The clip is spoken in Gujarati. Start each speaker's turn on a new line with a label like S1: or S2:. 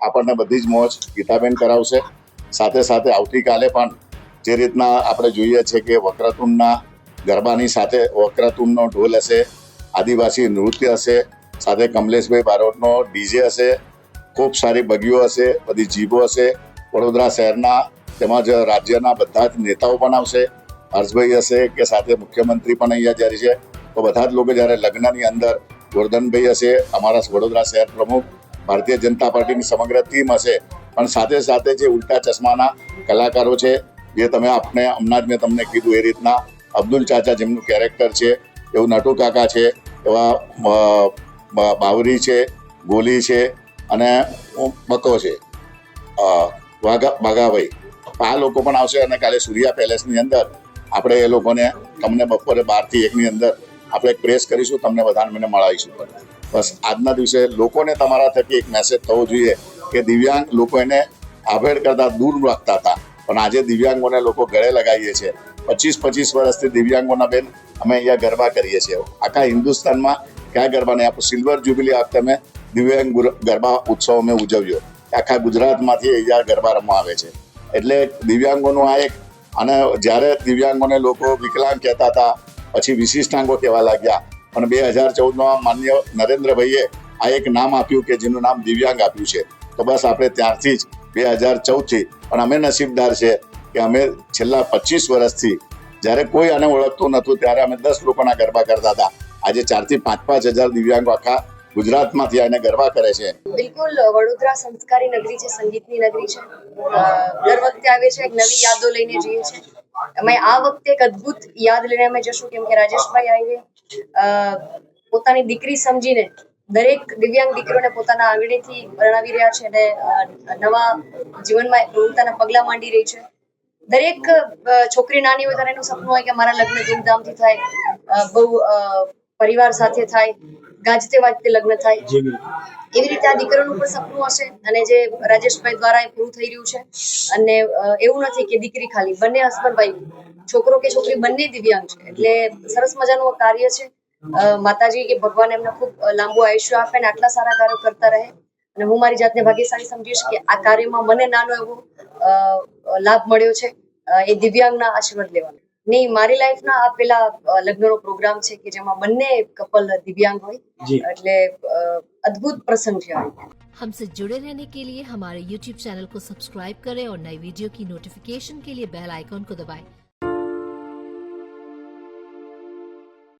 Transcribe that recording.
S1: આપણને બધી જ મોજ ગીતાબેન કરાવશે. સાથે સાથે આવતીકાલે પણ જે રીતના આપણે જોઈએ છે કે વક્રતુંડના ગરબાની સાથે વક્રતુંડનો ઢોલ હશે, આદિવાસી નૃત્ય હશે, સાથે કમલેશભાઈ બારોટનો ડીજે હશે, ખૂબ સારી બગીઓ હશે, બધી જીભો હશે. વડોદરા શહેરના તેમજ રાજ્યના બધા જ નેતાઓ પણ આવશે. હર્ષભાઈ હશે કે સાથે મુખ્યમંત્રી પણ અહીંયા જ્યારે છે, તો બધા જ લોકો જ્યારે લગ્નની અંદર ગોરધનભાઈ હશે, અમારા વડોદરા શહેર પ્રમુખ, ભારતીય જનતા પાર્ટીની સમગ્ર ટીમ હશે, પણ સાથે સાથે જે ઉલ્ટા ચશ્માના કલાકારો છે, જે તમે હમણાં જ મેં તમને કીધું એ રીતના અબ્દુલ ચાચા જેમનું કેરેક્ટર છે, એવું નટુ કાકા છે, એવા બાવરી છે, ગોલી છે અને બકો છે, બાગાભાઈ, આ લોકો પણ આવશે. અને કાલે સૂર્યા પેલેસની અંદર આપણે એ લોકોને તમને બપોરે 12 થી 1 ની અંદર આપણે એક પ્રેસ કરીશું, તમને બધાને મને મળાવીશું. બસ આજના દિવસે લોકોને તમારા થકી એક મેસેજ થવો જોઈએ કે દિવ્યાંગ લોકો એને આભેડ કરતા દૂર રાખતા હતા, પણ આજે દિવ્યાંગોને લોકો ગળે લગાવીએ છીએ. 25 વર્ષથી દિવ્યાંગોના બેન અમે અહીંયા ગરબા કરીએ છીએ. આખા હિન્દુસ્તાનમાં ક્યાં ગરબા નહીં, આપણું સિલ્વર જ્યુબિલી વખતે અમે દિવ્યાંગ ગરબા ઉત્સવ અમે ઉજવ્યો. આખા ગુજરાતમાંથી અહીંયા ગરબા રમવા આવે છે. એટલે દિવ્યાંગોનું આ એક, અને જ્યારે દિવ્યાંગોને લોકો વિકલાંગ કહેતા હતા, પછી વિશિષ્ટાંગો કહેવા લાગ્યા, અને 2014માં માન્ય નરેન્દ્રભાઈએ આ એક નામ આપ્યું કે જેનું નામ દિવ્યાંગ આપ્યું છે. તો બસ આપણે ત્યારથી જ 2014થી પણ અમે નસીબદાર છે કે અમે છેલ્લા 25 વર્ષથી જ્યારે કોઈ આને ઓળખતું નહોતું ત્યારે અમે 10 લોકોના ગરબા કરતા હતા. આજે 4 થી 5 હજાર દિવ્યાંગો આખા ગુજરાતમાંથી આને ગરબા કરે છે.
S2: બિલકુલ, વડોદરા સંસ્કારી નગરી છે, સંગીતની નગરી છે. દર વખતે આવે છે, એક નવી યાદો લઈને જઈએ છે. અમે આ વખતે એક અદ્ભુત યાદ લઈને અમે જશું, કેમ કે રાજેશભાઈ આવીને પોતાની દીકરી સમજીને દરેક દિવ્યાંગ દીકરીઓને પોતાના આંગણેથી પરણાવી રહ્યા છે અને નવા જીવનમાં પ્રવૃત્તિના પગલા માંડી રહી છે. દરેક છોકરી નાની હોય ત્યારે એનું સપનું હોય કે મારા લગ્ન ધૂમધામથી થાય, બહુ પરિવાર સાથે થાય, ગાજતે વાજતે લગ્ન થાય. એવી રીતે આ દીકરીઓનું પણ સપનું હશે, અને જે રાજેશભાઈ દ્વારા એ પૂરું થઈ રહ્યું છે. અને એવું નથી કે દીકરી ખાલી, બંને હસબન્ડ વાઈફ, છોકરો કે છોકરી બંને દિવ્યાંગ છે. એટલે સરસ મજાનું કાર્ય છે. માતાજી કે ભગવાન એમને ખૂબ લાંબુ આયુષ્ય આપે અને આટલા સારા કાર્યો કરતા રહે. અને હું મારી જાતને ભાગ્યશાળી સમજીશ કે આ કાર્યમાં મને નાનો એવો લાભ મળ્યો છે, એ દિવ્યાંગના આશીર્વાદ લેવાનો. નહીં, મારી લાઈફના આ પેલા લગ્નનો પ્રોગ્રામ છે કે જેમાં બંને કપલ દિવ્યાંગ હોય, એટલે अद्भुत प्रसंग है।
S3: हमसे जुड़े रहने के लिए हमारे YouTube चैनल को सब्सक्राइब करें और नई वीडियो की नोटिफिकेशन के लिए बेल आइकॉन को दबाएं